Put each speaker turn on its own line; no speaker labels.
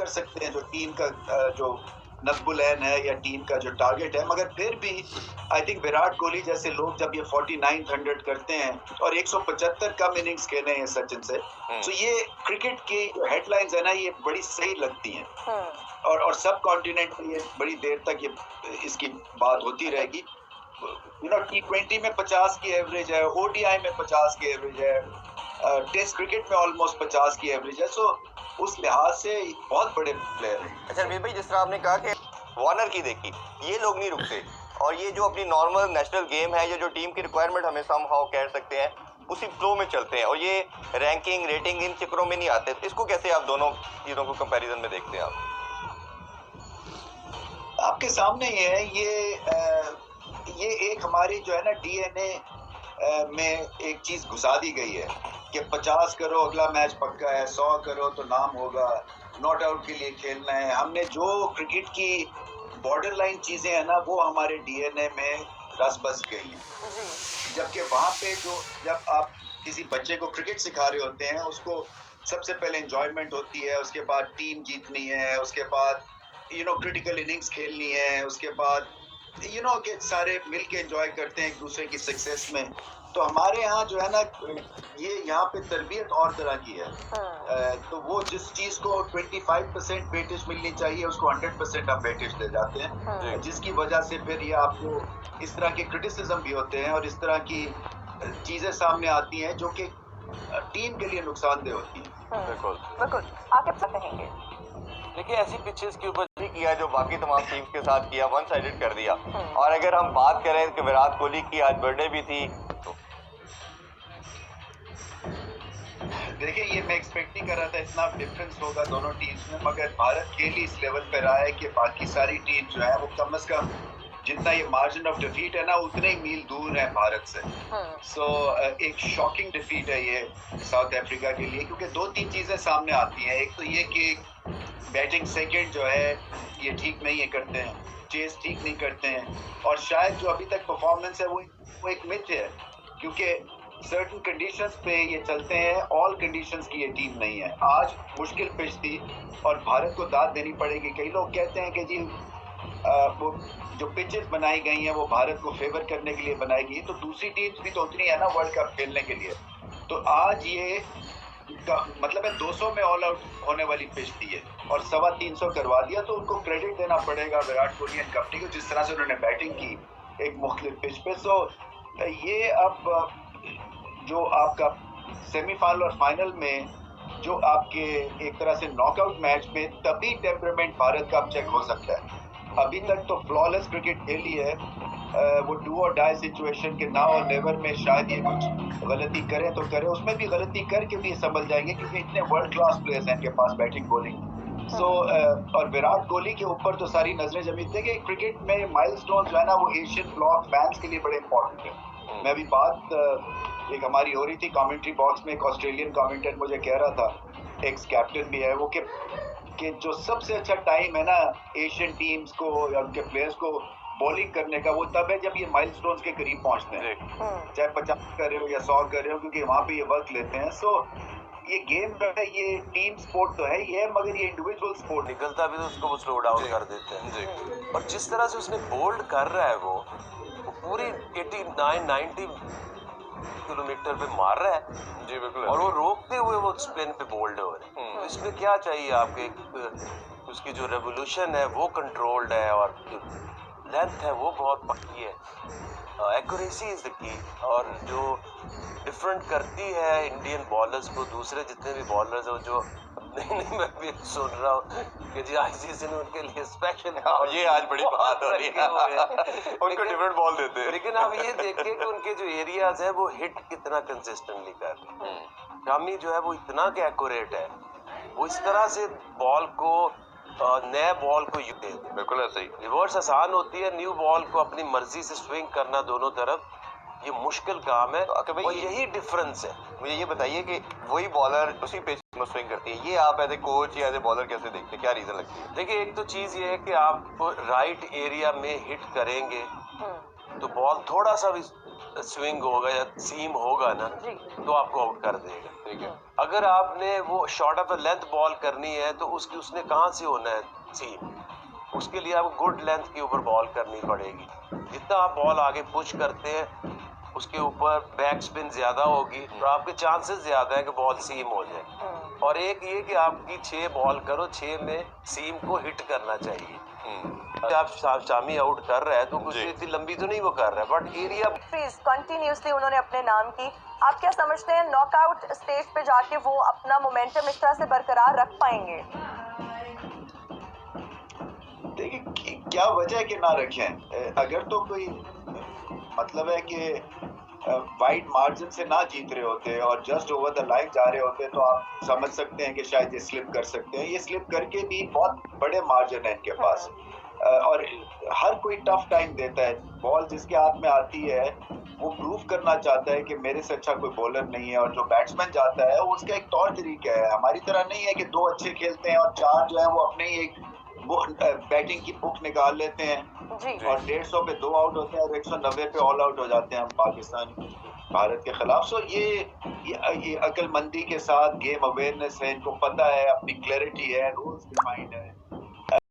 कर सकते हैं जो टीम का जो नस्बुलैन है या टीम का जो टारगेट है, मगर फिर भी आई थिंक विराट कोहली जैसे लोग जब ये 4900 करते हैं और 175 कम इनिंग्स खेले हैं सचिन से, तो ये क्रिकेट की हेडलाइंस है ना, ये बड़ी सही लगती हैं और सब कॉन्टिनेंट में ये बड़ी देर तक ये इसकी बात होती रहेगी। T20 में 50 की एवरेज है, ODI में 50 की एवरेज है, टेस्ट क्रिकेट में ऑलमोस्ट 50 की एवरेज है, सो उस लिहाज से बहुत बड़े प्लेयर हैं।
अच्छा वीर भाई, जिस तरह आपने कहा कि वार्नर की देखी, ये लोग नहीं रुकते और ये जो अपनी नॉर्मल नेशनल गेम है, ये जो टीम की रिक्वायरमेंट हमें समहाउ कह सकते हैं, उसी फ्लो में चलते हैं और ये रैंकिंग रेटिंग इन चक्करों में नहीं आते। तो इसको कैसे आप दोनों चीज़ों को कंपैरिजन में देखते हैं आप?
आपके सामने ही है ये एक हमारी जो है ना DNA में एक चीज घुसा दी गई है कि 50 करो अगला मैच पक्का है, 100 करो तो नाम होगा, नॉट आउट के लिए खेलना है। हमने जो क्रिकेट की बॉर्डर लाइन चीजें हैं ना, वो हमारे DNA में रस बस गई हैं। जबकि वहाँ पे जब आप किसी बच्चे को क्रिकेट सिखा रहे होते हैं, उसको सबसे पहले एंजॉयमेंट होती है, उसके बाद टीम जीतनी है, उसके बाद क्रिटिकल इनिंग्स खेलनी है, उसके बाद कि सारे मिल के एंजॉय करते हैं एक दूसरे की सक्सेस में। तो हमारे यहाँ जो है ना, ये यहाँ पे तरबियत और तरह की है। तो वो जिस चीज को 25% वेटेज मिलनी चाहिए, उसको 100% हम वेटेज दे जाते हैं, जिसकी वजह से फिर ये आपको इस तरह के क्रिटिसिज्म भी होते हैं और इस तरह की चीजें सामने आती हैं जो कि टीम के लिए नुकसानदेह होती है।
बिल्कुल
बिल्कुल, आप क्या कहेंगे?
देखिए, ऐसी पिचेस के ऊपर भी किया जो बाकी तमाम टीम्स के साथ किया, वन साइडेड कर दिया। और अगर हम बात करें कि विराट कोहली की आज बर्थडे भी थी, तो
देखिए ये मैं एक्सपेक्ट नहीं कर रहा था इतना डिफरेंस होगा दोनों टीम्स में, मगर भारत खेल ही इस लेवल पे रहा है कि बाकी सारी टीम जो है वो कम से कम जितना ये मार्जिन ऑफ डिफीट है ना, उतने ही मील दूर है भारत से। सो एक शॉकिंग डिफीट है ये साउथ अफ्रीका के लिए, क्योंकि 2-3 चीजें सामने आती हैं। एक तो ये कि बैटिंग सेकंड जो है ये ठीक नहीं है करते हैं, चेस ठीक नहीं करते हैं, और शायद जो अभी तक परफॉर्मेंस है वो एक मिथ है, क्योंकि सर्टेन कंडीशंस पे ये चलते हैं, ऑल कंडीशंस की ये टीम नहीं है। आज मुश्किल पिच थी और भारत को दाद देनी पड़ेगी। कई लोग कहते हैं कि जी वो जो पिचेस बनाई गई हैं वो भारत को फेवर करने के लिए बनाई गई, तो दूसरी टीम्स भी तो उतनी है ना वर्ल्ड कप खेलने के लिए। तो आज ये मतलब है 200 में ऑल आउट होने वाली पिच थी है और 325 करवा दिया, तो उनको क्रेडिट देना पड़ेगा विराट कोहली एंड कंपनी को, जिस तरह से उन्होंने बैटिंग की एक मुख्तलिफ पिच पे। सो ये अब जो आपका सेमीफाइनल और फाइनल में जो आपके एक तरह से नॉकआउट मैच में, तभी टेम्परामेंट भारत का अब चेक हो सकता है। अभी तक तो फ्लॉलेस क्रिकेट खेली है, वो डू और डाई सिचुएशन के नाउ और नेवर में शायद ये कुछ गलती करें तो करें, उसमें भी गलती करके भी संभल जाएंगे क्योंकि इतने वर्ल्ड क्लास प्लेयर्स हैं इनके पास बैटिंग बॉलिंग। सो और विराट कोहली के ऊपर तो सारी नजरें जमी थे कि क्रिकेट में माइलस्टोन जो है ना, वो एशियन ब्लॉक फैंस के लिए बड़े इंपॉर्टेंट है। मैं अभी बात एक हमारी हो रही थी कमेंट्री बॉक्स में, एक ऑस्ट्रेलियन कमेंटेटर मुझे कह रहा था, एक्स कैप्टन भी है वो, कि जो सबसे अच्छा टाइम है ना एशियन टीम्स को या उनके प्लेयर्स को बॉलिंग करने का, वो तब है जब ये माइलस्टोन्स के करीब पहुंचते हैं, चाहे 50 कर रहे हो या 100 कर रहे हो, क्योंकि वहाँ पे ये वक्त लेते हैं। सो ये गेम जो है ये टीम स्पोर्ट तो है ही है, मगर ये इंडिविजुअल स्पोर्ट
निकलता भी तो उसको वो स्लो डाउन कर देते हैं जी। और जिस तरह से उसने बोल्ड कर रहा है वो पूरी 89-90 किलोमीटर पे मार रहा है
जी बिल्कुल,
और वो रोकते हुए वो स्पिन पे बोल्ड हो रहे हैं। तो इसमें क्या चाहिए आपके, उसकी जो रेवोल्यूशन है वो कंट्रोल्ड है और लेंथ है वो बहुत पक्की है, एक्यूरेसी इज द की, और जो डिफरेंट करती है इंडियन बॉलर्स को दूसरे जितने भी बॉलर्स हैं जो नहीं मैं भी सुन रहा हूँ कि जी ICC ने उनके लिए स्पेशल,
ये आज बड़ी बात हो रही है उनको डिफरेंट बॉल देते हैं।
लेकिन आप ये देखिए कि उनके जो एरियाज है वो हिट कितना कंसिस्टेंटली कर रहे हैं। शामी जो है वो इतना के एक्यूरेट है, वो इस तरह से बॉल को नए बॉल को यू दे,
बिल्कुल ऐसे ही।
रिवर्स आसान होती है, न्यू बॉल को अपनी मर्जी से स्विंग करना दोनों तरफ ये मुश्किल काम है,
तो
और यही डिफरेंस है।
मुझे ये बताइए कि वही बॉलर उसी पिच में स्विंग करती है, ये आप एज ए कोच या एज ए बॉलर कैसे देखते हैं, क्या रीजन लगती है?
देखिए एक तो चीज ये है कि आप राइट एरिया में हिट करेंगे तो बॉल थोड़ा सा भी स्विंग होगा या सीम होगा ना
जी।
तो आपको आउट कर देगा।
ठीक है।
अगर आपने वो शॉर्ट ऑफ लेंथ बॉल करनी है तो उसने कहाँ से होना है सीम, उसके लिए आपको गुड लेंथ के ऊपर बॉल करनी पड़ेगी। जितना आप बॉल आगे पुश करते हैं उसके ऊपर बैक स्पिन ज्यादा होगी तो आपके चांसेस ज्यादा है कि बॉल सीम हो जाए। और एक ये कि आपकी 6 बॉल करो, 6 में सीम को हिट करना चाहिए। आप शामी आउट कर रहा है तो कुछ
जी।
इतनी लंबी तो नहीं वो कर रहा है, बट एरिया
विक्ट्रीज कंटिन्यूसली उन्होंने अपने नाम की। आप क्या समझते हैं नॉकआउट स्टेज पे जाके वो अपना मोमेंटम इस तरह से बरकरार रख पाएंगे?
देखिए क्या वजह है कि ना रखें। अगर तो कोई मतलब है कि वाइड मार्जिन से ना जीत रहे होते और जस्ट ओवर द लाइन जा रहे होते तो आप समझ सकते हैं कि शायद ये स्लिप कर सकते हैं। ये स्लिप करके भी बहुत बड़े मार्जिन है इनके पास। और हर कोई टफ टाइम देता है। बॉल जिसके हाथ में आती है वो प्रूव करना चाहता है कि मेरे से अच्छा कोई बॉलर नहीं है, और जो बैट्समैन जाता है वो उसका एक तौर तरीका है। हमारी तरह नहीं है कि 2 अच्छे खेलते हैं और 4 जो है वो अपने ही एक बैटिंग की बुक निकाल लेते हैं
जी।
और 150 पे 2 आउट होते हैं और 190 पे ऑल आउट हो जाते हैं पाकिस्तान भारत के खिलाफ। सो ये अक्लमंदी के साथ गेम अवेयरनेस है, इनको पता है, अपनी क्लैरिटी है, रूल्स डिफाइंड है।